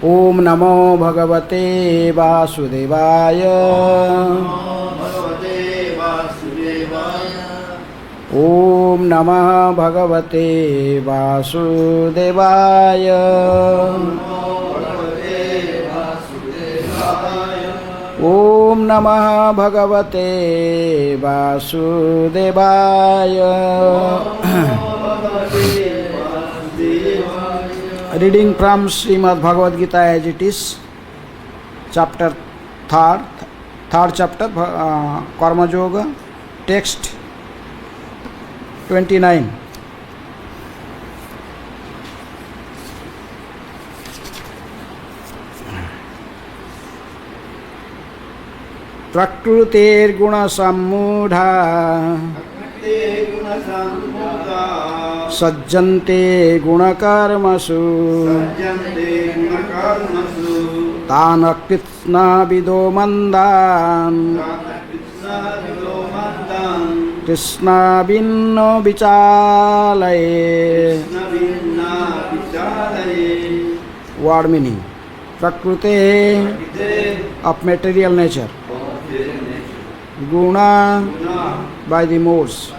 ओम नमो भगवते वासुदेवाय। ओम नमः भगवते वासुदेवाय। ओम नमः भगवते वासुदेवाय। Reading from Srimad Bhagavad Gita as it is, chapter third chapter, Karma Yoga, text 29. Prakrutir guna sammudha sajjante gunakarmasu tana krishna vido mandan krishna binno vichalaye. Word meaning: Prakrute, of material nature, guna, by the modes,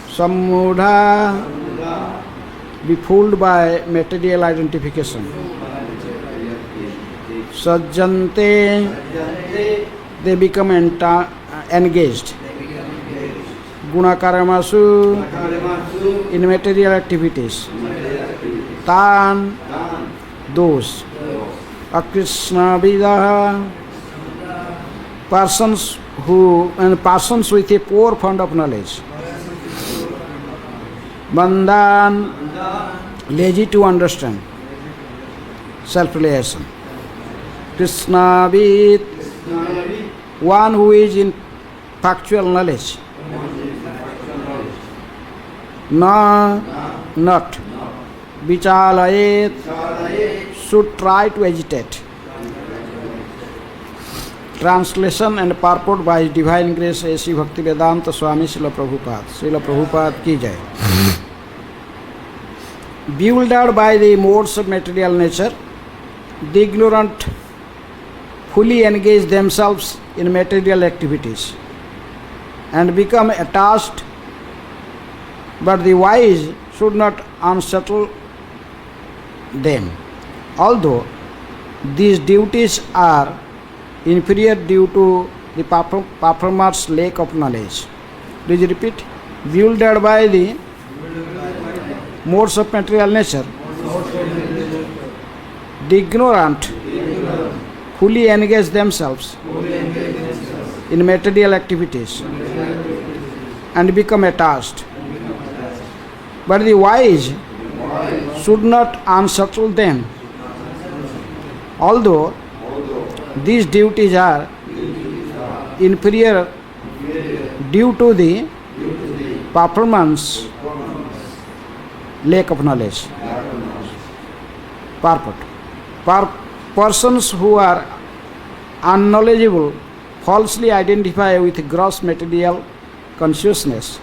sammudha, befooled by material identification, sajjante, they become engaged, gunakarmasu, in material activities, tan, those, akrishna vidaha, persons with a poor fund of knowledge, Bandhan, lazy to understand, self-realization, Krishnavid, one who is in factual knowledge, not, Vichalayet, should try to agitate. Translation and purport by His Divine Grace A.C. Bhaktivedanta Swami Srila Prabhupada ki jai. Bewildered by the modes of material nature, the ignorant fully engage themselves in material activities and become attached, but the wise should not unsettle them. Although these duties are inferior due to the performer's lack of knowledge. Please repeat. Bewildered by the modes of material nature, the ignorant fully engage themselves in material activities and become attached. But the wise should not unsettle them. Although these duties are inferior due to the performance lack of knowledge. Purport. Persons who are unknowledgeable falsely identify with gross material consciousness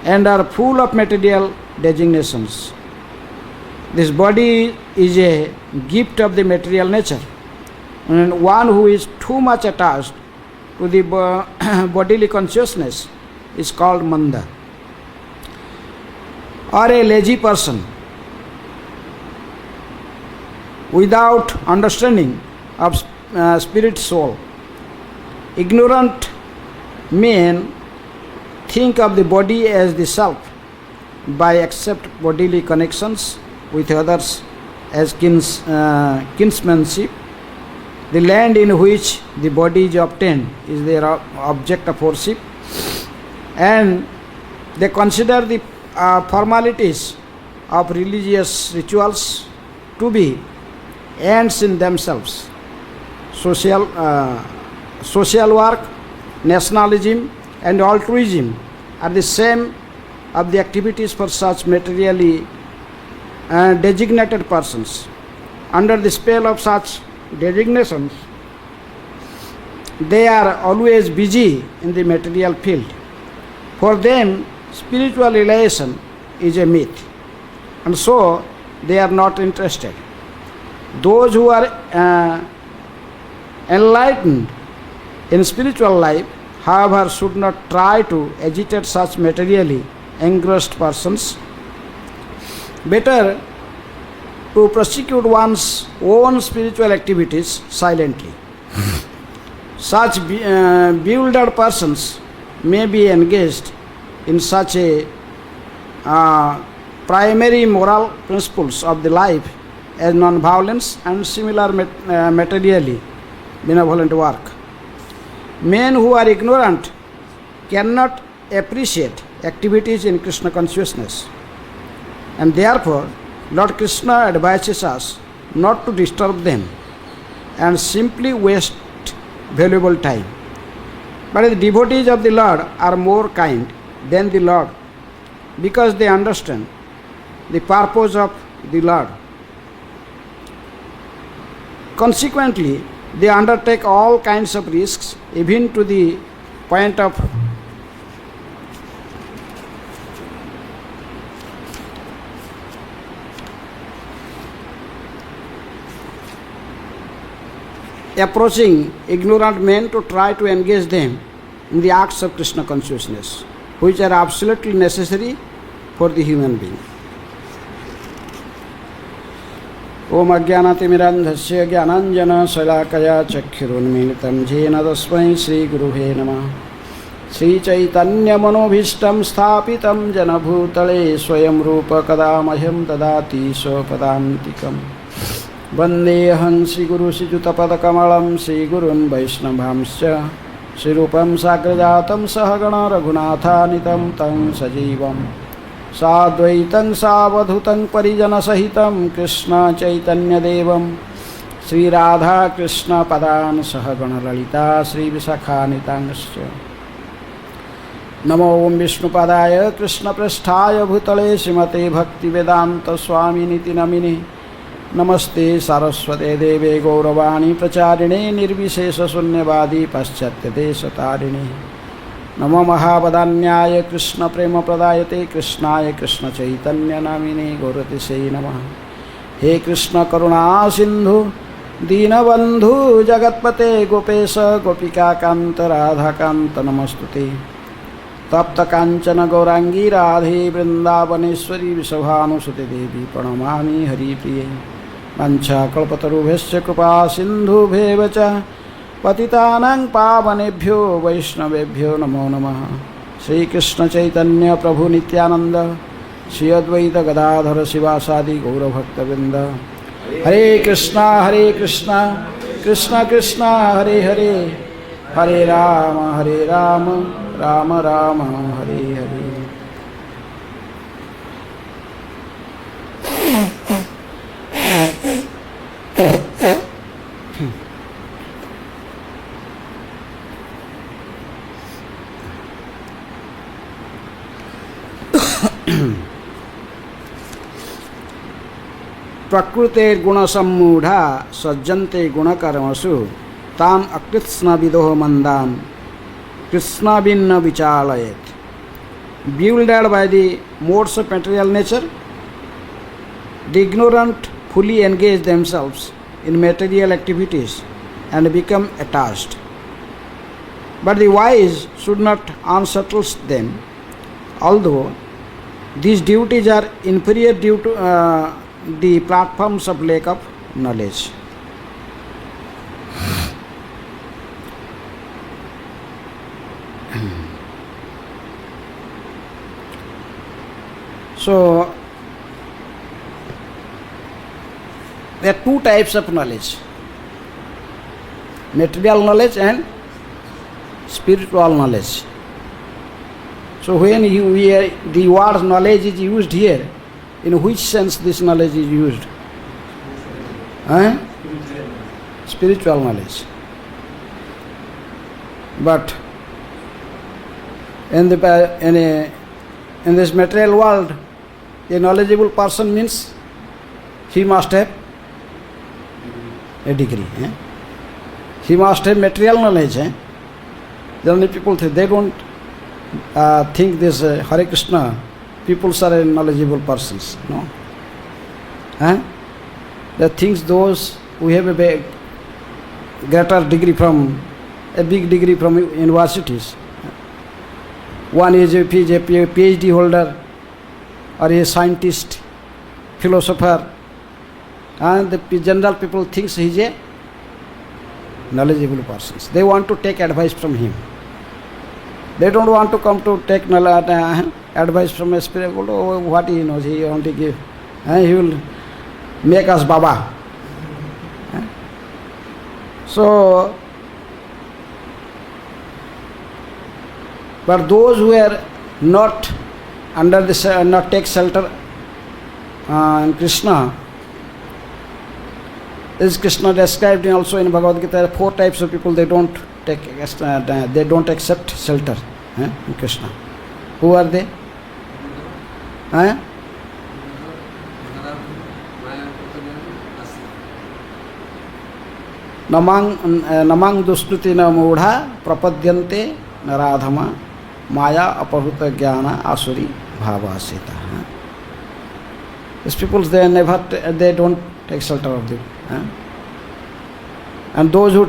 and are full of material designations. This body is a gift of the material nature, and one who is too much attached to the bodily consciousness is called manda, or a lazy person without understanding of spirit soul. Ignorant men think of the body as the self by accept bodily connections with others as kinsmanship. The land in which the body is obtained is their object of worship, and they consider the formalities of religious rituals to be ends in themselves. Social work, nationalism and altruism are the same of the activities for such materially designated persons. Under the spell of such designations, they are always busy in the material field. For them, spiritual realization is a myth, and so they are not interested. Those who are enlightened in spiritual life, however, should not try to agitate such materially engrossed persons. Better to prosecute one's own spiritual activities silently. Such bewildered persons may be engaged in such a primary moral principles of the life as non-violence and similar materially benevolent work. Men who are ignorant cannot appreciate activities in Krishna consciousness, and therefore Lord Krishna advises us not to disturb them and simply waste valuable time. But the devotees of the Lord are more kind than the Lord because they understand the purpose of the Lord. Consequently, they undertake all kinds of risks, even to the point of approaching ignorant men to try to engage them in the acts of Krishna consciousness, which are absolutely necessary for the human being. Om Ajnanatimirandhasya Jnananjana Salakaya Chakkhirunmilitam Jena Tasmai Sri Guruhe Namah. Sri Chaitanya Manobhishtam Sthapitam Jana Bhutale Swayam Rupa Kadamahyam Dadati Sopadantikam. Vandeham Sri Guru Sri Jutapadakkamalam Sri Gurun Vaishnavamscha Sri Rupam Sagrajatam Sahagana Raghunathanitam Tam Sajivam Sadvaitam Savadhutam Parijana Sahitam Krishna Chaitanya Devam Sri Radha Krishna Padan Sahagana Lalita Sri Visakhanitangascha. Namo Om Vishnu Padaya Krishna Prasthaya Bhutale Srimate Bhakti Vedanta Swami Niti Namini. Namaste Saraswate Deve Gauravani Pracharine Nirvishesha Sunyavadi Paschatya Desatarini. Namo Mahabadanyaya Krishna Prema Pradayate Krishnaya Krishna Chaitanya Namine Gauratise Namah. He Krishna Karuna Sindhu Dinabandhu Jagatpate Gopesha Gopika Kanta Radha Kanta Namastute. Tapta Kanchana Gaurangi Radhe Vrindavaneshwari Vishabhanusute Devi Pranamami Hari Priye. Mancha Kalpatarubhesya Kripa Sindhubheva cha Patitanang Pavanebhyo Vaishnavebhyo Namo Namaha. Sri Krishna Chaitanya Prabhu Nityananda Sri Advaita Gadadhara Sivasadi Gaura Bhakta Vrinda. Hare Krishna Krishna Krishna Hare Hare Hare Rama Rama Rama Hare Hare. Prakrute guna sammudha sajjante guna karmasu tam akritsna vidoho mandam Krishna binna vichalayet. Bewildered by the modes of material nature, the ignorant fully engage themselves in material activities and become attached. But the wise should not unsettle them, although these duties are inferior due to the platforms of lack of knowledge. So, there are two types of knowledge: material knowledge and spiritual knowledge. So, when the word knowledge is used here, in which sense this knowledge is used? Spiritual knowledge. But in this material world, a knowledgeable person means he must have a degree. He must have material knowledge. Generally people think, they don't think this Hare Krishna people are knowledgeable persons. No. The things those who have a greater degree from, a big degree from universities. One is a PhD holder or a scientist, philosopher, and the general people thinks he is a knowledgeable person. They want to take advice from him. They don't want to come to take advice from a spirit. Oh, what he knows, he want to give. He will make us Baba. So, but those who are not under this, not take shelter in Krishna, this Krishna described also in Bhagavad Gita, 4 types of people. They don't accept shelter in Krishna. Who are they? Namang dushnuti na mudha prapadyante naradhama maya apahuta jnana asuri bhavasita. These people, they don't take shelter of them. And those who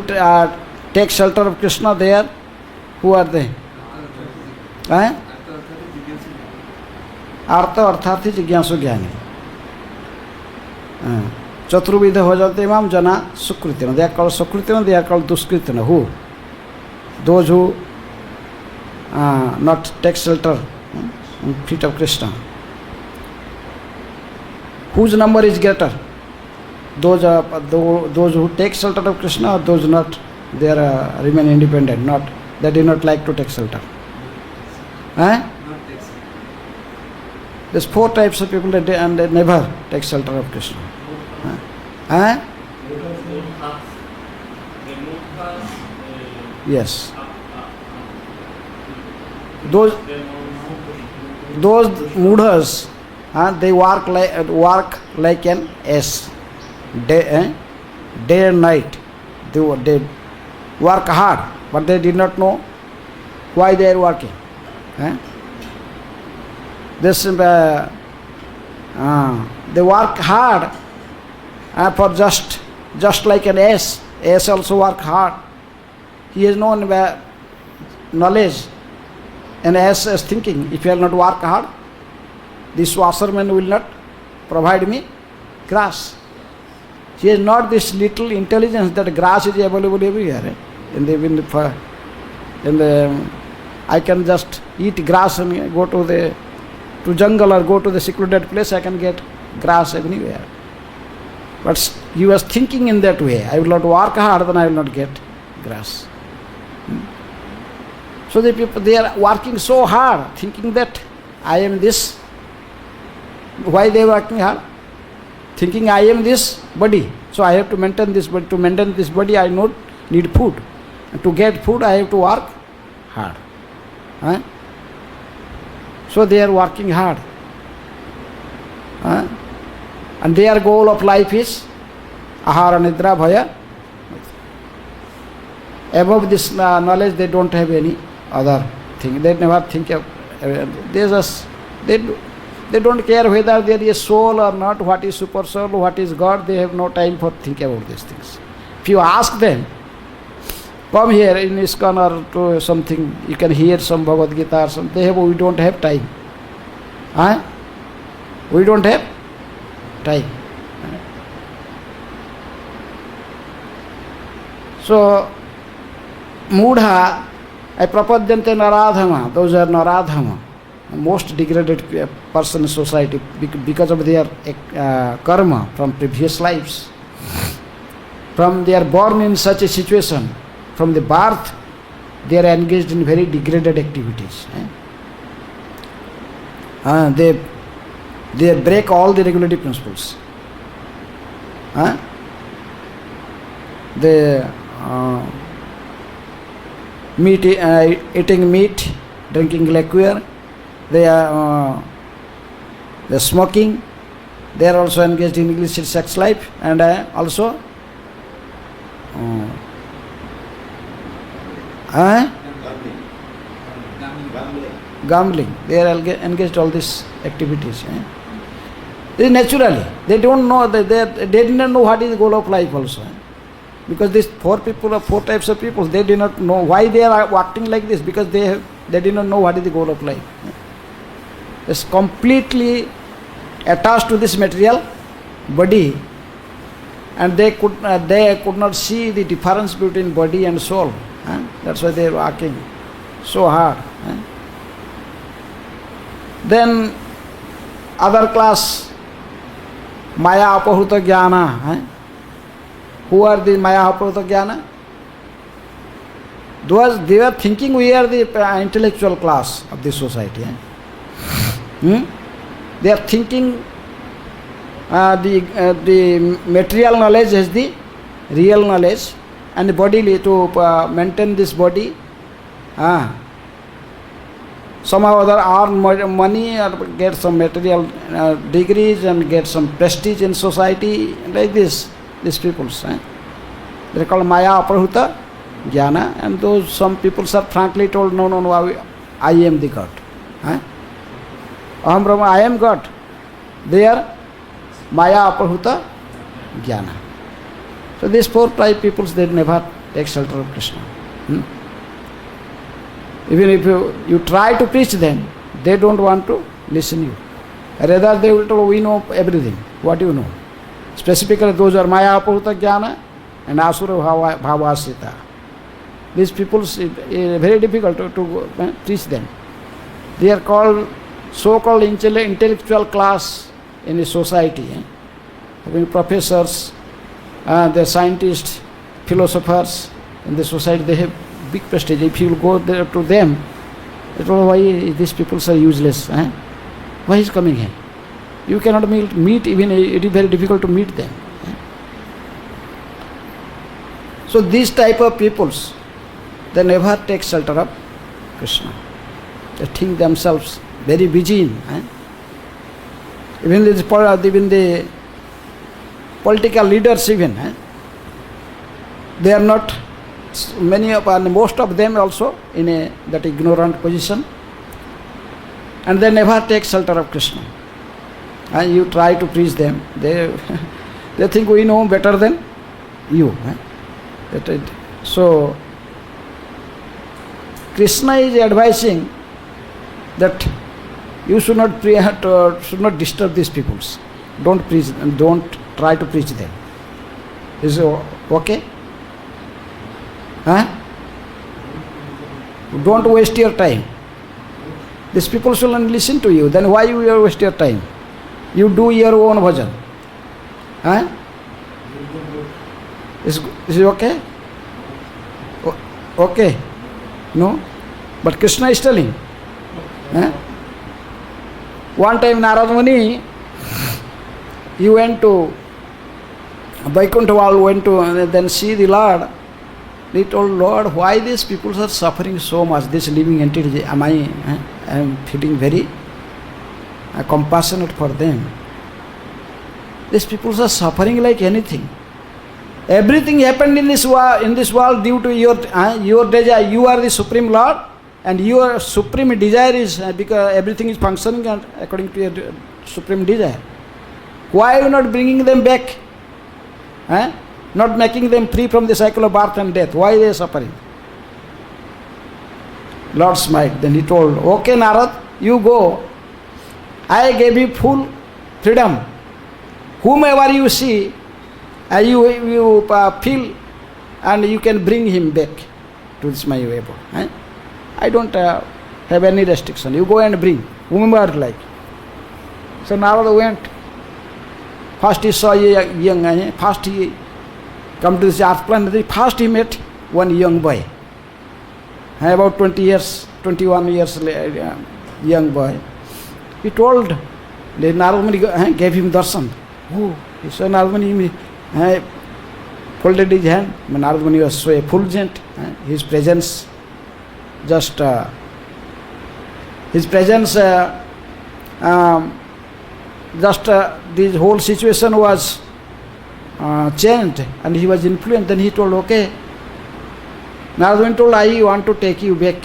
take shelter of Krishna, they are, who are they? Artha artharthi jigyasu jnani. Chaturvidha hojate imam jana sukritina. They are called sukritina, they are called duskritina. Who? Those who not take shelter in feet of Krishna. Whose number is greater? Those who take shelter of Krishna, or those not, they are remain independent, not, they do not like to take shelter. There's 4 types of people that and they never take shelter of Krishna. Yes. Those mudhas, they work like an ass. Day and night. They work hard, but they did not know why they are working. They work hard for just like an ass. Ass also work hard. He has no knowledge. An ass is thinking, if I will not work hard, this washerman will not provide me grass. He has not this little intelligence that grass is available everywhere. I can just eat grass and go to jungle or go to the secluded place, I can get grass anywhere. But he was thinking in that way, I will not work hard, then I will not get grass. So the people, they are working so hard, thinking that I am this. Why they are working hard? Thinking I am this body, so I have to maintain this body. To maintain this body, I need food. And to get food, I have to work hard. So they are working hard. And their goal of life is ahara nidra bhaya. Above this knowledge, they don't have any other thing. They never think of. They don't care whether there is soul or not, what is super soul, what is God. They have no time for thinking about these things. If you ask them, come here in ISKCON or to something, you can hear some Bhagavad Gita or something. We don't have time. We don't have time. So, Mudha, I prapadyante naradhama, those are naradhama, most degraded person in society because of their karma from previous lives. From they are born in such a situation, from the birth, they are engaged in very degraded activities. They break all the regulative principles. They eating meat, drinking liquor, they are smoking, they are also engaged in illicit sex life, and also gambling. They are engaged all these activities. Naturally. They don't know, they didn't know what is the goal of life also. Because these four types of people, they did not know why they are acting like this, because they did not know what is the goal of life. It's completely attached to this material body, and they could not see the difference between body and soul. That's why they are working so hard. Then other class, Maya Apahuta Jnana. Who are the Maya Apahuta Jnana? They were thinking we are the intellectual class of the society. They are thinking the material knowledge is the real knowledge, and the bodily, to maintain this body, somehow or other earn money or get some material degrees and get some prestige in society, like this. These people, they are called Maya Aprahuta Jnana, and those some people are frankly told, no, I am the God. Aham Brahma, I am God. They are Maya Aprahuta Jnana. So these four type people, they never take shelter of Krishna. Even if you try to preach them, they don't want to listen you. Rather they will tell, we know everything. What do you know? Specifically those are Maya Apahuta Jnana and Asura Bhavasita. These people, it's very difficult to teach them. They are called so-called intellectual class in the society. Having professors, they are scientists, philosophers in the society, they have big prestige. If you will go there to them, they will, why these people are useless? Why is coming here? You cannot meet even, it is very difficult to meet them. So these type of peoples, they never take shelter of Krishna. They think themselves very busy in. Even the political leaders even, they are not, most of them also in that ignorant position, and they never take shelter of Krishna. And you try to preach them, they think we know better than you. So Krishna is advising that you should not disturb these peoples. Don't preach and don't try to preach them. Is it okay? Don't waste your time. These people shouldn't listen to you. Then why you waste your time? You do your own bhajan. Is it okay? Okay? No? But Krishna is telling. One time Narada Muni, he went to Vaikuntha, went to then see the Lord. He told, Lord, why these people are suffering so much, this living entity? I am feeling very compassionate for them. These people are suffering like anything. Everything happened in this world due to your desire. You are the Supreme Lord, and your supreme desire is because everything is functioning according to your supreme desire. Why are you not bringing them back? Not making them free from the cycle of birth and death? Why they are suffering? Lord smiled. Then he told, okay Narad, you go. I gave you full freedom. Whomever you see, you feel, and you can bring him back to this my abode. I don't have any restriction. You go and bring whomever you like. So Narada went. First he saw a young, first he come to this earth planet. First he met one young boy, about 20 years, 21 years young boy. He told, Narada Muni gave him darshan. Oh, he saw Narada Muni folded his hand. Narada Muni was so effulgent. His presence this whole situation was changed, and he was influenced. Then he told, okay, Narada Muni told, I want to take you back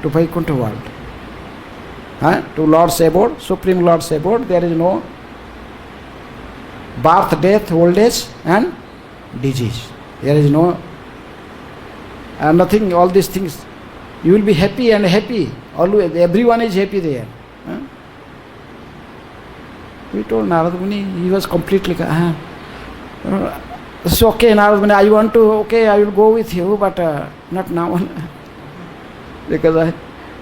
to Vaikuntha world, to Lord's abode, Supreme Lord's abode. There is no birth, death, old age and disease. There is no nothing, all these things. You will be happy and happy. Always, everyone is happy there. We told Narad Muni, he was completely, it's okay, Narad Muni, I want to, okay, I will go with you, but not now. Because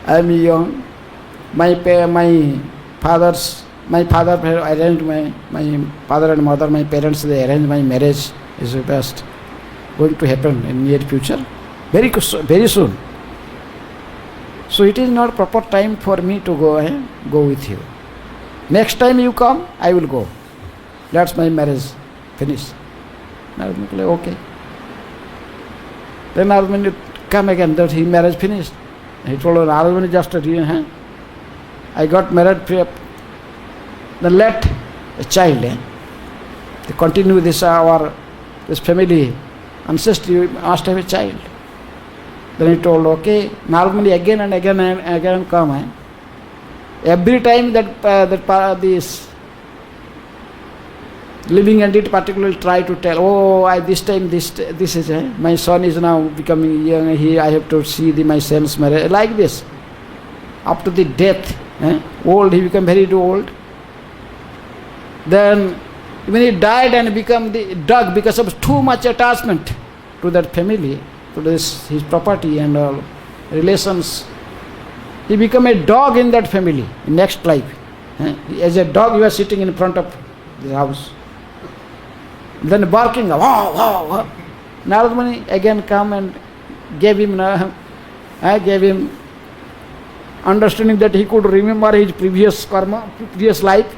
I am young. My father arranged my father and mother, my parents, they arranged my marriage. Is best going to happen in near future, very soon. So it is not proper time for me to go with you. Next time you come, I will go. That's my marriage finished. Okay. Then Narad come again, that his marriage finished. He told her, Narad just I got married, then let a child to continue this this family ancestry must have a child. Then he told, okay, normally again and again come. Every time this living entity particularly try to tell, this time this is, my son is now becoming young, I have to see my son's marriage, like this. Up to the death, old, he become very old. Then when he died and become the dog because of too much attachment to that family, to his property and all relations, he became a dog in that family in next life. As a dog, he was sitting in front of the house, then barking, wow, wow, wow. Narad Muni again come and gave him understanding that he could remember his previous karma, previous life.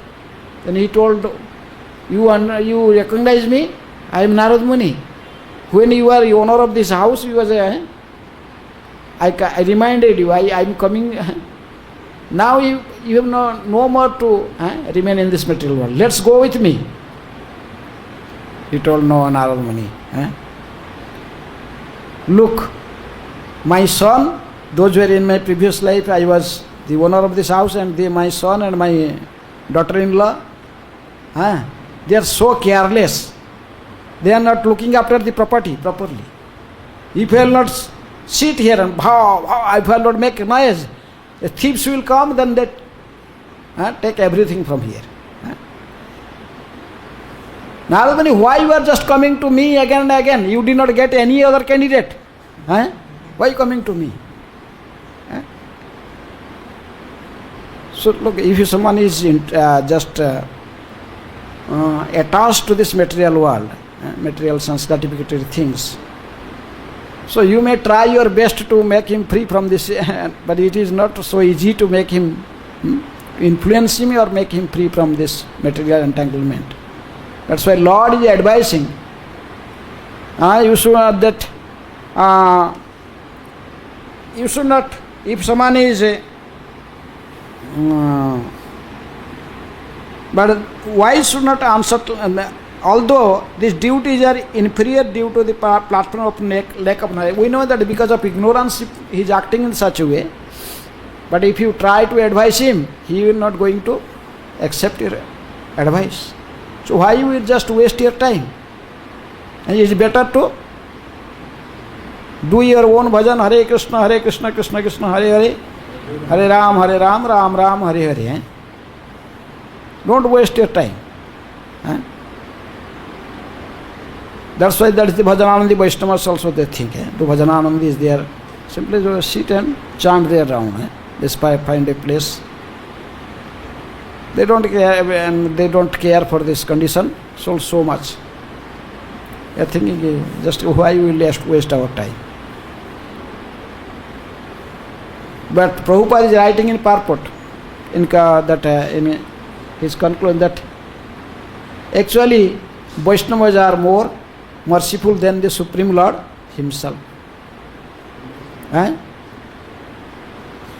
Then he told, you recognize me? I am Narad Muni. When you were the owner of this house, you was I reminded you, I am coming. Now you have no more to remain in this material world. Let's go with me. He told, no, Narad Muni. Look, my son, those were in my previous life, I was the owner of this house, and my son and my daughter-in-law, they are so careless. They are not looking after the property properly. If I will not sit here and if I will not make noise, the thieves will come, then they take everything from here. Narad Muni, why you are just coming to me again and again? You did not get any other candidate. Why coming to me? So look, if someone is just attached to this material world, material sense gratificatory things, so you may try your best to make him free from this, but it is not so easy to make him, influence him or make him free from this material entanglement. That's why Lord is advising. You should not, if someone is but why should not answer to, although these duties are inferior due to the platform of lack of knowledge. We know that because of ignorance he is acting in such a way, but if you try to advise him, he will not going to accept your advice. So why you will just waste your time? And it is better to do your own bhajan, Hare Krishna, Krishna Krishna, Hare Hare, Hare Ram, Ram Ram, Hare Hare. Don't waste your time. That's why that is the Bhajananandi Vaishnavas also they think. The Bhajananandi is there. Simply just sit and chant there around. Just find a place. They don't care, and they don't care for this condition so much. They are thinking just why we will waste our time. But Prabhupada is writing in purport in his conclusion that actually Vaishnavas are more merciful than the Supreme Lord himself.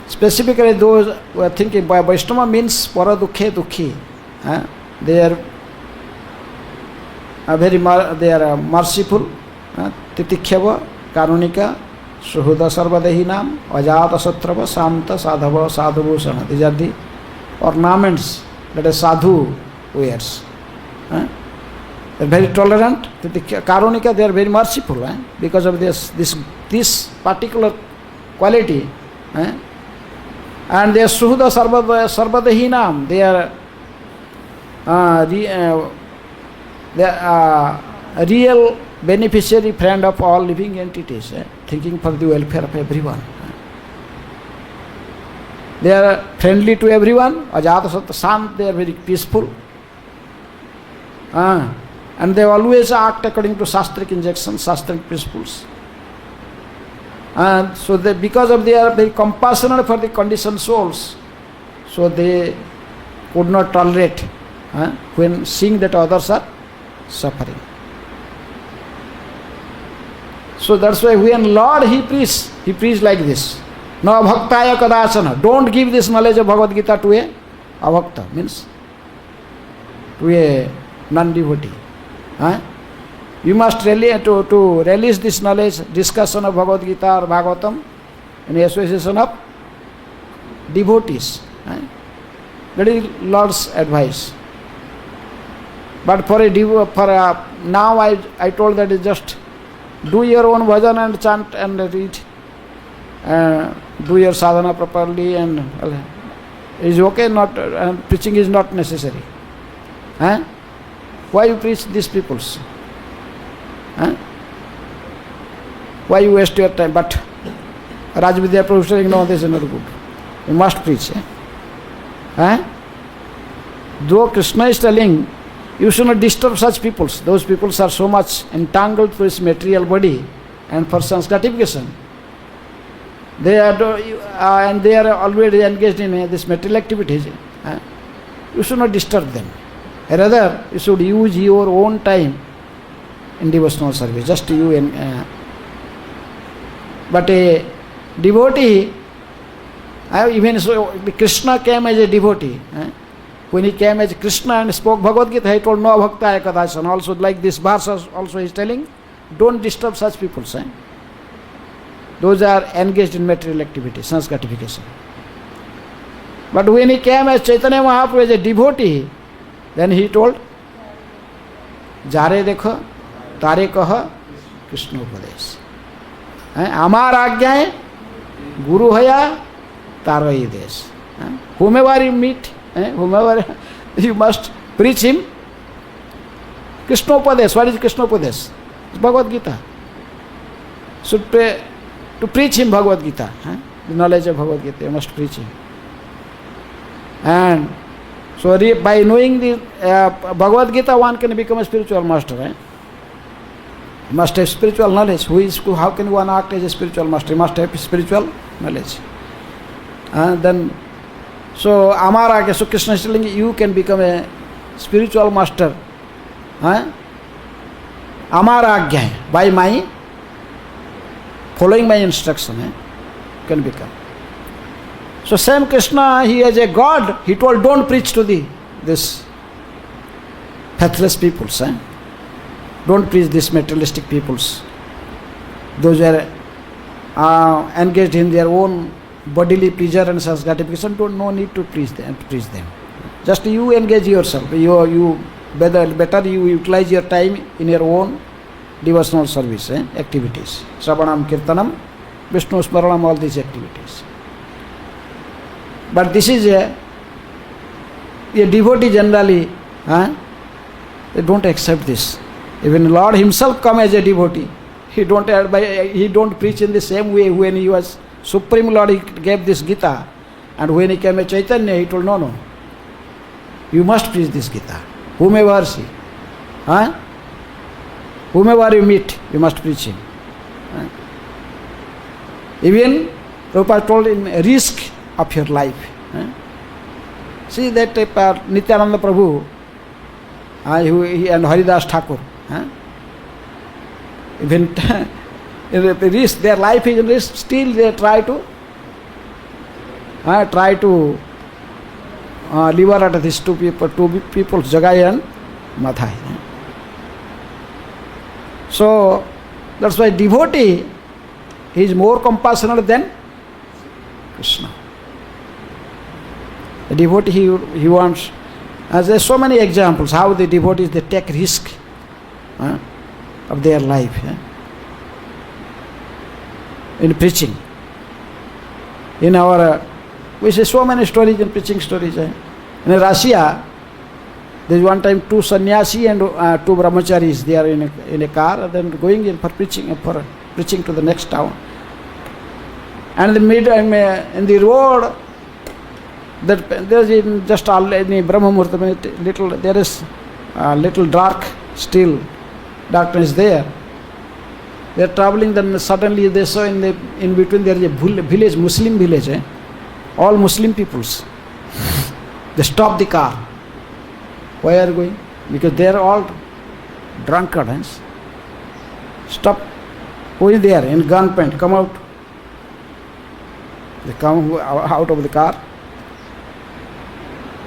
Specifically those who are thinking by Vaishnava means para dukhe dukhi. They are merciful, titikhyava, karunika, suhuda sarvadehinam, ajata satrava, samta sadhava, sadhubhusana. These are the ornaments that a sadhu wears. They are very tolerant. The Karunika, they are very merciful, because of this particular quality. And they are Suhuda Sarvadahinam. They are real beneficiary friend of all living entities, thinking for the welfare of everyone. They are friendly to everyone. Ajata Satta Sant, they are very peaceful. And they always act according to Shastric injunctions, Shastric principles. And so because of they are very compassionate for the conditioned souls, so they could not tolerate when seeing that others are suffering. So that's why when Lord He preached like this. No bhaktaya kadachana. Don't give this knowledge of Bhagavad Gita to a abhakta, means to a non-devotee. You must really to release this knowledge, discussion of Bhagavad Gita or Bhagavatam in association of devotees. That is Lord's advice. But now I told that is just do your own bhajan and chant and read. Do your sadhana properly and is okay. Not preaching is not necessary. Why you preach these peoples? Why you waste your time? But Rajvidya Prabhu saying, no, this is not good. You must preach. Though Krishna is telling, you should not disturb such peoples. Those peoples are so much entangled for his material body and for sense gratification. They are and they are already engaged in this material activities. You should not disturb them. Rather, you should use your own time in devotional service. Just you and but a devotee, even so, Krishna came as a devotee. When he came as Krishna and spoke Bhagavad Gita, he told no bhaktaya kadachana. Also, like this verse, also he is telling, don't disturb such people. Those are engaged in material activity, sense gratification. But when he came as Chaitanya Mahaprabhu as a devotee, then he told, Jare dekho, tare kaha, Krishna upadesh. Amar agyaye, Guru haya, taro desh. Whomever you meet, whomever you must preach him. Krishna upadesh. What is Krishna upadesh? It's Bhagavad Gita. So to preach him Bhagavad Gita, the knowledge of Bhagavad Gita, you must preach him. And so by knowing the Bhagavad Gita, one can become a spiritual master. He must have spiritual knowledge. How can one act as a spiritual master? He must have spiritual knowledge. And then, so Amara, so Krishna is telling you can become a spiritual master. Amara Agya, by my following my instruction, can become. So same Krishna, he as a God, he told don't preach to this faithless peoples. Don't preach these materialistic peoples. Those who are engaged in their own bodily pleasure and sense gratification, no need to preach them. Just you engage yourself. You better you utilize your time in your own devotional service activities. Shravanam, Kirtanam, Vishnu Smaranam, all these activities. But this is a devotee generally, they don't accept this. Even Lord himself come as a devotee. He don't preach in the same way. When he was Supreme Lord, he gave this Gita. And when he came as Chaitanya, he told, no. You must preach this Gita. Whomever see. Whomever you meet, you must preach him. Even Prabhupada told in risk of your life. See that Nityananda Prabhu and Haridas Thakur. Even risk, their life is in risk, still they try to liberate these two people, Jagai and Madhai. So that's why devotee, he is more compassionate than Krishna. A devotee, he wants, as there are so many examples, how the devotees, they take risk of their life in preaching. In our, we see so many stories in preaching stories. In Russia, there is one time two sannyasi and two brahmacharis. They are in a car, and then going in for preaching to the next town. And in the road, that there is just in Brahma Muhurta, little there is little dark still, darkness there. They are traveling. Then suddenly they saw in between there is a village, Muslim village, all Muslim peoples. They stop the car. Why are you going? Because they are all drunkards. Stop. Who is there in gunpoint? Come out. They come out of the car.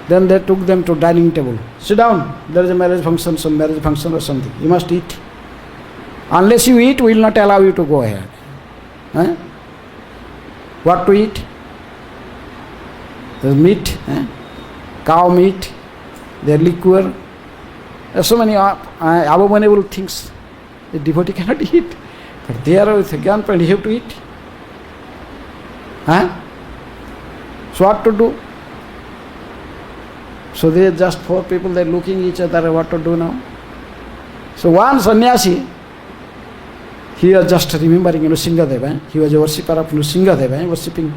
Then they took them to dining table. Sit down. There is a marriage function, some marriage function or something. You must eat. Unless you eat, we will not allow you to go ahead. What to eat? There is meat, cow meat, there liquor. There are so many abominable things the devotee cannot eat. But they are with a gunpoint, you have to eat. So what to do? So they are just four people, they are looking each other, what to do now? So one sannyasi, he was just remembering Nrsingadeva. He was a worshipper of Nrsingadeva, worshipping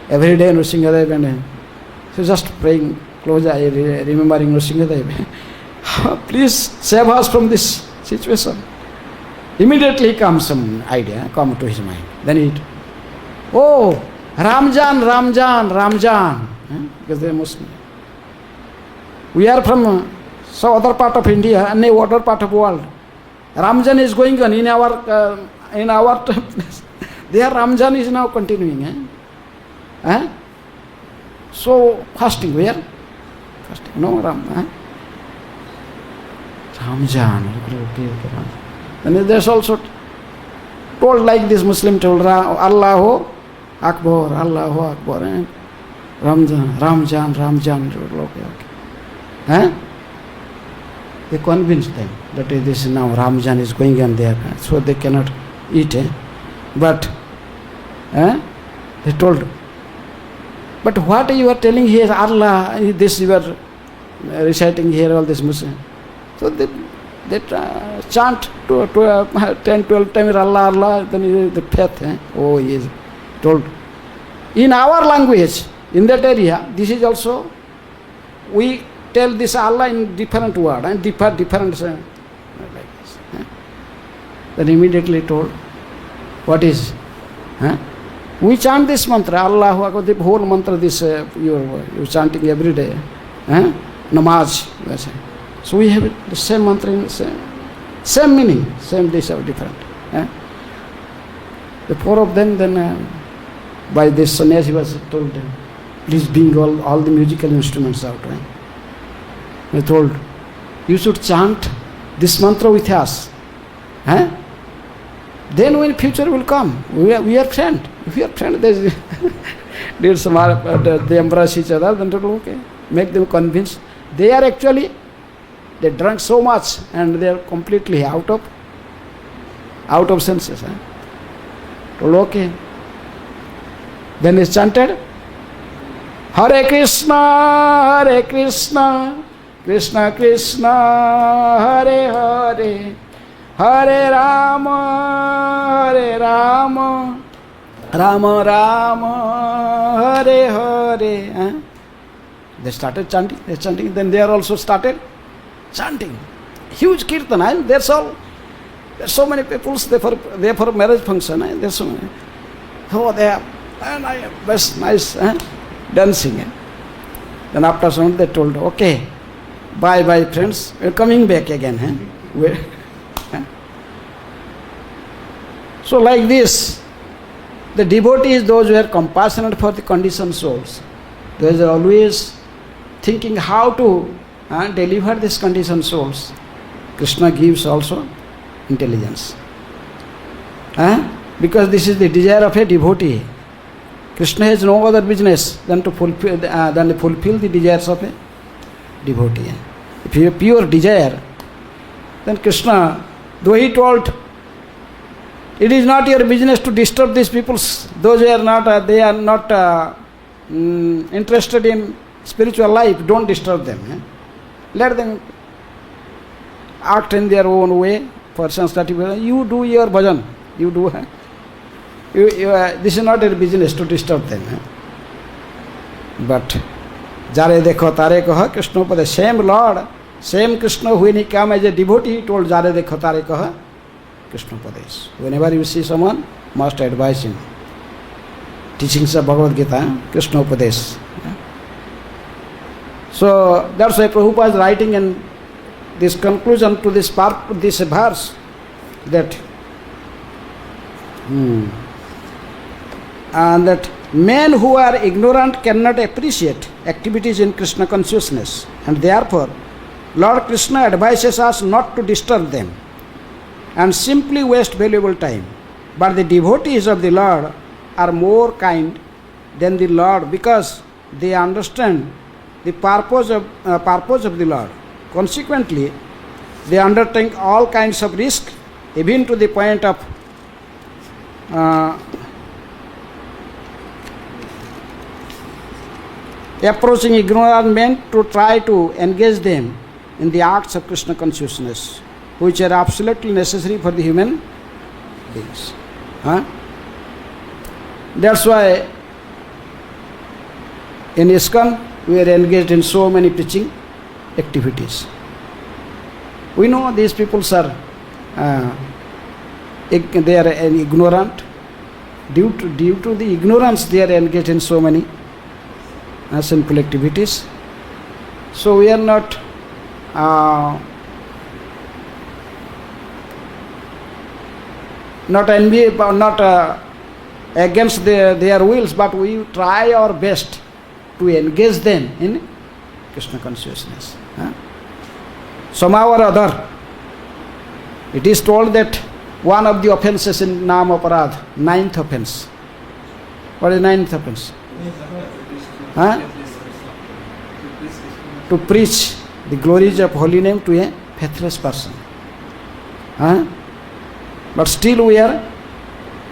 every day Nrsingadeva, and he was just praying close eye, remembering Nrsingadeva. Please save us from this situation. Immediately comes some idea, come to his mind. Then he, oh, Ramjan, because they are Muslim. We are from some other part of India and no other part of the world. Ramjan is going on in our place. Their Ramjan is now continuing. So fasting, where? Fasting, no Ramjan. And there's also told like this Muslim told, Allahu Akbar, Allahu Akbar. Ramjan. Okay. They convinced them that this now Ramjan is going on there, so they cannot eat. But they told, but what you are telling here, Allah, this you are reciting here, all this Muslim. So they chant to 10, 12 times Allah, Allah, then the faith. Oh, he is told. In our language, in that area, this is also, we tell this Allah in different word and different like this. Then immediately told, what is? We chant this mantra, Allahu Akbar, the whole mantra, this you're chanting every day. Namaz. So we have the same mantra in same meaning, same days are different. The four of them then by this sannyasi was told them, please bring all the musical instruments out. They told, you should chant this mantra with us. Then when future will come, we are friends. If we are friends, they embrace each other, then okay, make them convinced. They are actually, they drank so much and they are completely out of senses. Told okay. Then they chanted, Hare Krishna, Krishna Krishna, Hare Hare, Hare Rama, Rama Rama, Hare Hare. They started chanting, then they are also started chanting. Huge kirtan, there's so many people, they for marriage function, there's so many. Oh, they are best nice dancing. Then after some they told, okay, bye friends, we're coming back again. So like this, the devotees, those who are compassionate for the conditioned souls, those are always thinking how to deliver these conditioned souls. Krishna gives also intelligence. Because this is the desire of a devotee. Krishna has no other business than to fulfill the desires of a devotee. If you have pure desire, then Krishna Though he told, it is not your business to disturb these people. Those who are not, they are not interested in spiritual life. Don't disturb them. Let them act in their own way. Persons that you do your bhajan. You do. This is not your business to disturb them. But Jare dekho tare kaha Krishna pada. Same Lord, same Krishna, when he came as a devotee, he told Jare dekho tare kaha Krishna Padais. Whenever you see someone, must advise him. Teachings of Bhagavad Gita, Krishna Padais. So that's why Prabhupada is writing in this conclusion to this part, this verse, that and that men who are ignorant cannot appreciate activities in Krishna consciousness, and therefore Lord Krishna advises us not to disturb them and simply waste valuable time. But the devotees of the Lord are more kind than the Lord because they understand the purpose of the Lord. Consequently, they undertake all kinds of risk, even to the point of approaching ignorant men to try to engage them in the acts of Krishna consciousness, which are absolutely necessary for the human beings. That's why in ISKCON we are engaged in so many preaching activities. We know these people are they are ignorant. Due to the ignorance, they are engaged in so many sinful activities. So we are not against their wills, but we try our best to engage them in Krishna consciousness. Somehow or other, it is told that one of the offenses in Nam Aparadh, ninth offense. What is ninth offense? To preach the glories of holy name to a faithless person. But still we are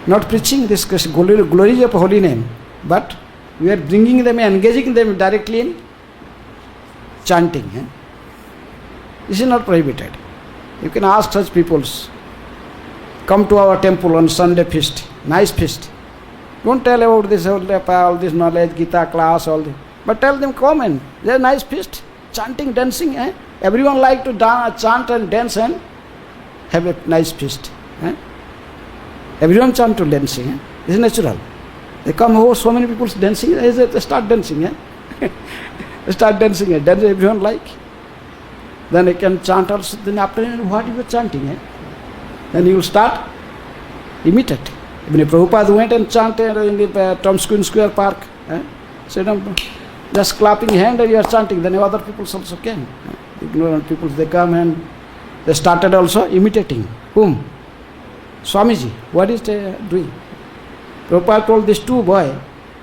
not preaching this glories of holy name, but we are bringing them, engaging them directly in chanting. This is not prohibited. You can ask such peoples, come to our temple on Sunday feast, nice feast. Don't tell about this, all this knowledge, Gita class, all this. But tell them, come and there's a nice feast, chanting, dancing. Everyone like to chant and dance and have a nice feast. Everyone chant to dancing. This is natural. They come over, so many people dancing, they start dancing. They start dancing, dance everyone like. Then they can chant also. Then after what you are chanting, then you will start imitate. Even Prabhupada went and chanted in the Tom Square Park. Sit down, just clapping hand and you are chanting. Then other people also came. Ignorant people, they come and they started also imitating. Whom? Swamiji. What is they doing? Prabhupada told these two boys,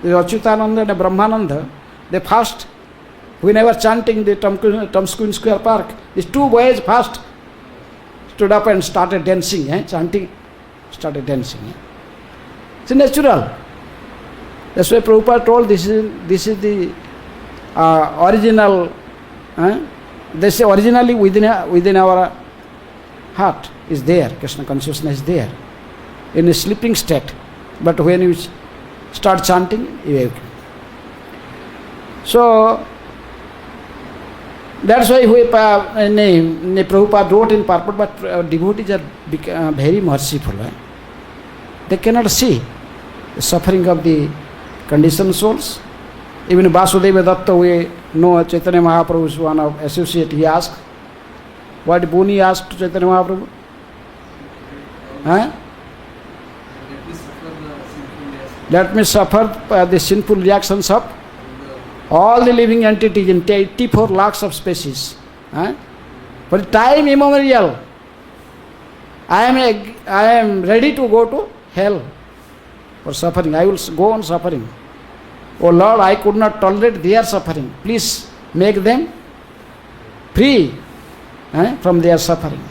the Achyutananda and Brahmananda, they first, whenever chanting the Tom Square Park, these two boys first stood up and started dancing, chanting, started dancing. It's natural. That's why Prabhupada told this is the original. They say originally within our heart is there, Krishna consciousness is there, in a sleeping state. But when you start chanting, you wake. So that's why Prabhupada wrote in purport, but devotees are very merciful. They cannot see the suffering of the conditioned souls. Even Vasudeva Datta, we know Chaitanya Mahaprabhu's one of associate, he asked, what Boni asked to Chaitanya Mahaprabhu? Let me suffer the sinful reactions of all the living entities in 84 lakhs of species. For time immemorial, I am ready to go to hell for suffering. I will go on suffering. Oh Lord, I could not tolerate their suffering. Please make them free from their suffering.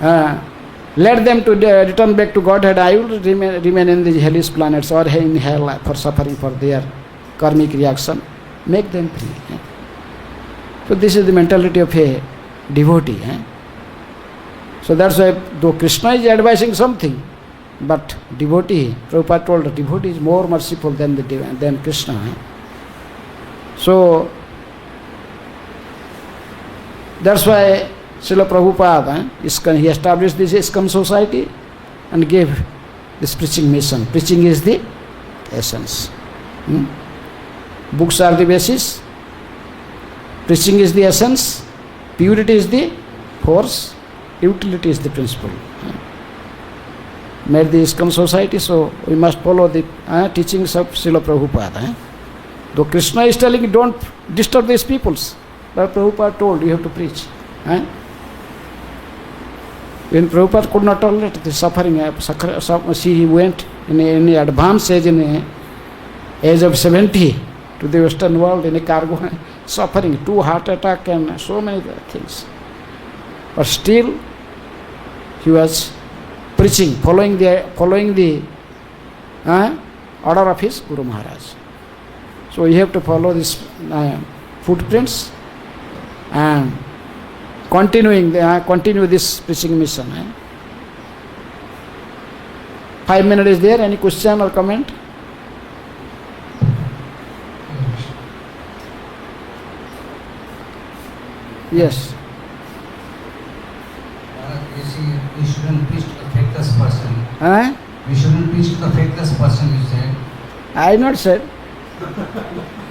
let them to return back to Godhead. I will remain in the hellish planets or in hell for suffering for their karmic reaction. Make them free. So this is the mentality of a devotee. So that's why, though Krishna is advising something, but devotee, Prabhupada told, the devotee is more merciful than Krishna. So that's why Srila Prabhupada, he established this ISKCON society and gave this preaching mission. Preaching is the essence. Books are the basis. Preaching is the essence. Purity is the force. Utility is the principle. Made the ISKCON society, so we must follow the teachings of Srila Prabhupada. Though Krishna is telling, don't disturb these peoples, but Prabhupada told, you have to preach. When Prabhupada could not tolerate the suffering, he went in an advanced age, in the age of 70, to the Western world in a cargo, suffering, 2 heart attack and so many things. But still, he was preaching, following the order of his Guru Maharaj. So you have to follow these footprints and continue this preaching mission. 5 minutes is there. Any question or comment? Yes. You see, we shouldn't preach to the faithless person. Huh? We shouldn't preach to the faithless person, you said. I not said.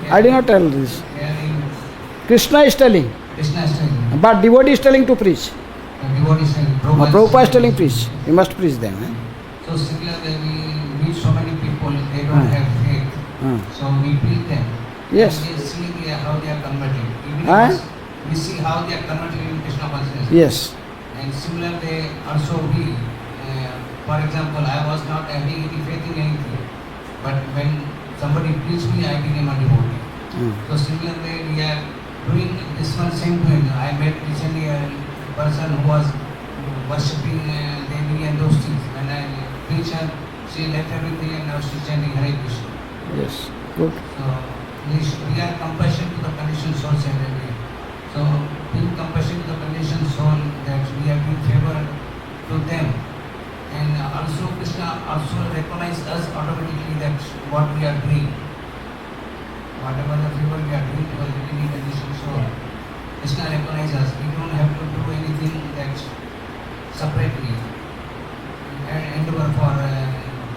I did not tell this. Krishna is telling. Krishna is telling. But devotee is telling to preach. The devotee is telling. Prabhupada is telling preach. You must preach them. So similarly, we meet so many people, they don't have faith. So we preach them. Yes. And we see how they are converted. We see how they are converted in Krishna consciousness. Yes. And similarly, also we, for example, I was not having any faith in anything. But when somebody preached me, I became a devotee. So similarly, we are doing this one same thing. I met recently a person who was worshipping Devi and those things. When I preached her, she left everything and now she's chanting Hare Krishna. Yes. Good. So we are compassion to the conditioned souls everywhere. So being compassion to the conditioned soul, that we are doing favor to them. And also Krishna also recognizes us automatically that what we are doing. Whatever the favor we are doing to the living conditioned soul, Krishna recognizes us. We don't have to do anything that separately and endeavor for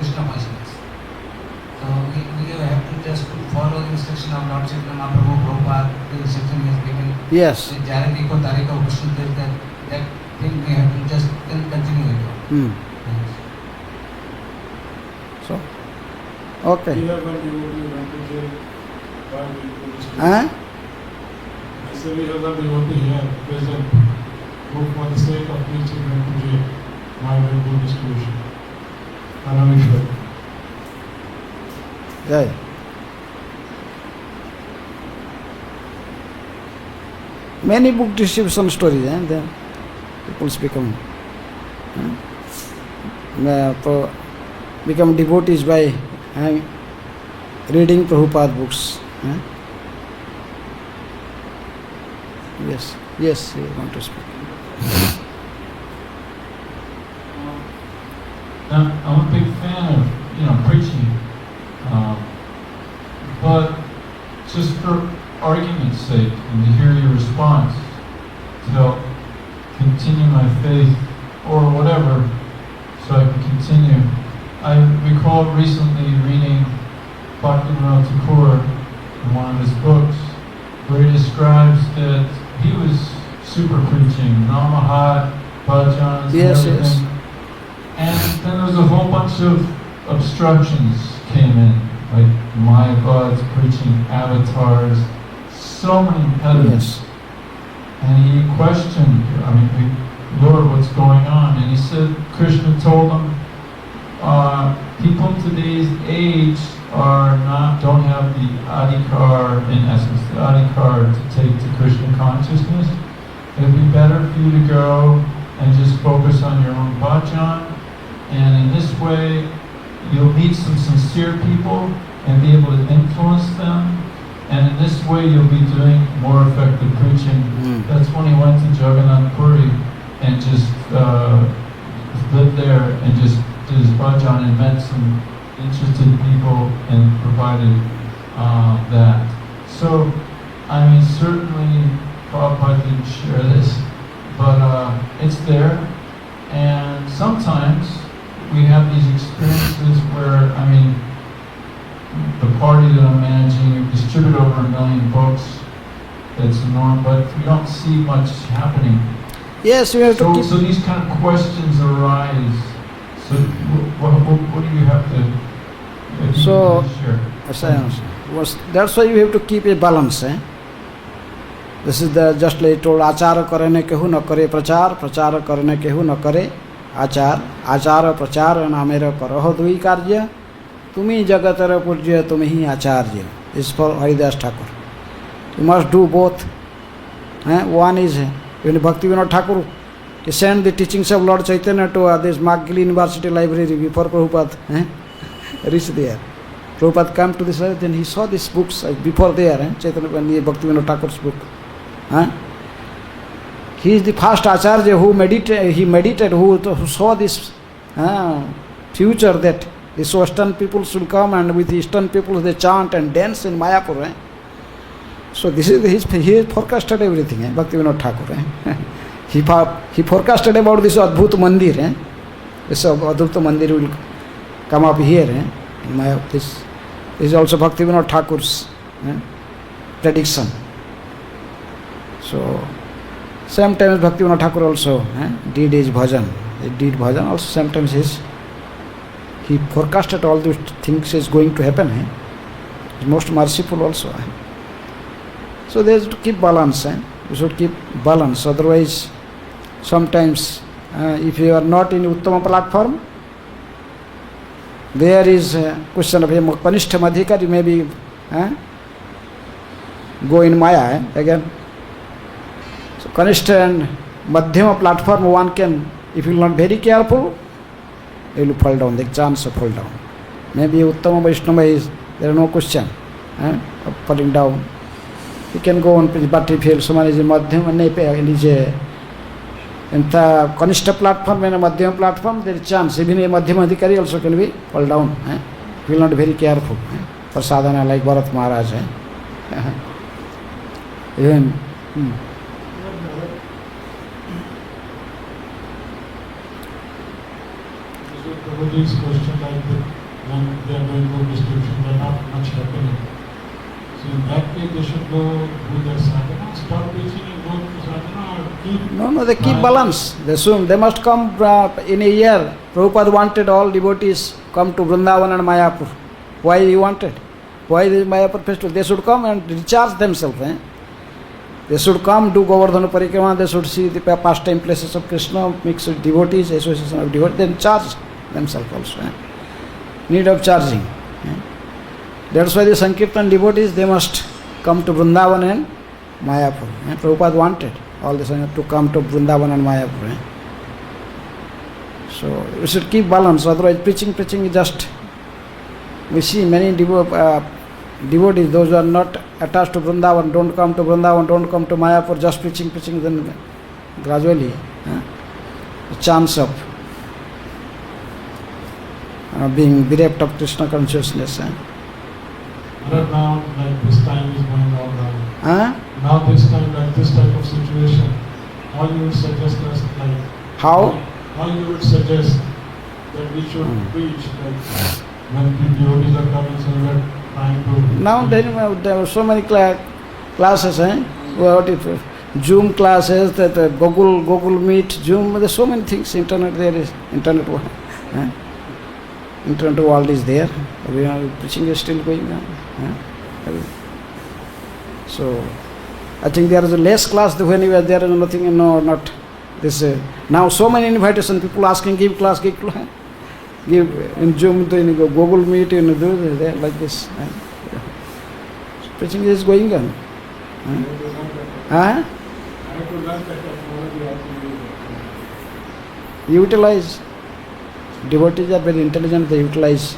Krishna consciousness. So we have to just follow the instruction of Lord Chaitanya Mahaprabhu Prabhupada, the instruction he has given. Yes. That thing we have to just continue with. So, okay. We have one devotee went to jail. Why we do this? I said we have one devotee here present who for the sake of preaching went to jail. Why we do distribution? Anamishwar. Jai. Many book distribution stories, then people become devotees by reading Prabhupada books. Yes, you want to speak. I'm a big fan of preaching, but just for argument's sake and to hear your response, to help continue my faith or whatever, so I can continue. I recall recently reading Bhaktivinoda Thakur in one of his books, where he describes that he was super preaching, Namahat, bhajans, yes, and everything. Yes. And then there was a whole bunch of obstructions came in, like Mayavad's preaching avatars, so many impediments. Yes. And he questioned, Lord, what's going on? And he said, Krishna told him, people today's age don't have the adhikar, in essence, the adhikar to take to Krishna consciousness. It would be better for you to go and just focus on your own bhajan. And in this way, you'll meet some sincere people and be able to influence them. And in this way, you'll be doing more effective preaching. That's when he went to Jagannath Puri and just lived there and just did his bhajan and met some interested people and provided that. So, I mean, certainly Prabhupada didn't share this, but it's there. And sometimes we have these experiences where, I mean, the party that I'm managing, we distribute over 1 million books. That's the norm, but we don't see much happening. Yes, you have to keep... So these kind of questions arise. So what do you have to... if you So, can share? that's why you have to keep a balance. This is the just like told, आचार करने केहू न करे प्रचार, प्रचार करने केहू न करे आचार, आचार प्रचार नामेर करह दुई कार्य, तुम्ही जगतर पूज्य तुम्ही आचार्य. This is for Haridas Thakur. You must do both. One is when Bhakti Vinod Thakur, he sent the teachings of Lord Chaitanya to this Magili University Library before Prabhupada reached there. Prabhupada came to this, then he saw these books before there, Chaitanya Bhakti Vinod Thakur's book. He is the first Acharya who meditated, who saw this future that the Western people should come and with the Eastern people they chant and dance in Mayapur. So this is he forecasted everything, Bhakti Vinod Thakur. He forecasted about this Adbhut Mandir. This Adbhut Mandir will come up here. In Mayapur. This is also Bhakti Vinod Thakur's prediction. So sometimes Bhakti Vinod Thakur also did his bhajan. He did bhajan also sometimes he forecasted all those things is going to happen. He's most merciful also. So there is to keep balance. You should keep balance. Otherwise, sometimes if you are not in Uttama platform, there is a question of a Kanishta Madhikari, maybe go in Maya again. So Kanishta and Madhyama platform, one can, if you are not very careful, you will fall down, the chance of fall down. Maybe Uttama Vaishnava is, there is no question of falling down. You can go on, but if you someone is a Madhyama, in the Kanishta platform and a Madhyama platform, there is chance. Even a Madhyama Adhikari also can be fall down. If you are not very careful for sadhana like Bharat Maharaj. Even Prabhuji's question like that when they are going through description, they are not much happening. So in that case, they should go do their sadhana, stop preaching and go to sadhana, or keep... No, they keep balance. They must come in a year. Prabhupada wanted all devotees come to Vrindavan and Mayapur. Why he wanted? Why the Mayapur festival? They should come and recharge themselves. They should come, do Govardhana Parikrama, they should see the pastime places of Krishna, mix with devotees, association of devotees, then charge themselves also. Need of charging. That's why the Sankirtan devotees, they must come to Vrindavan and Mayapur. Prabhupada wanted all the Sankirtan to come to Vrindavan and Mayapur. So we should keep balance, otherwise preaching is just, we see many devotees, those who are not attached to Vrindavan, don't come to Vrindavan, don't come to Mayapur, just preaching, then gradually the chance of being bereft of Krishna consciousness. But now, like this time is going all down. Huh? Now this time, like this type of situation, how you would suggest us, like... How? How you would suggest that we should preach, like when devotees are coming, so we are trying to... Now there are so many classes, what if Zoom classes, that Google Meet, Zoom, there are so many things, internet there is, internet world is there, preaching is still going on. So I think there is a less class when you are there is nothing, not this. Now so many invitation, people asking give class, give in Zoom, in Google Meet, in there like this. Preaching is going on. utilize, devotees are very intelligent, they utilize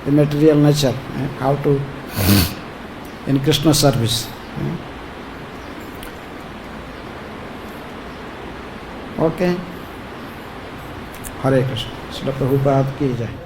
the material nature, how to in Krishna service. Okay. Hare Krishna. Srila Prabhupada ki jai.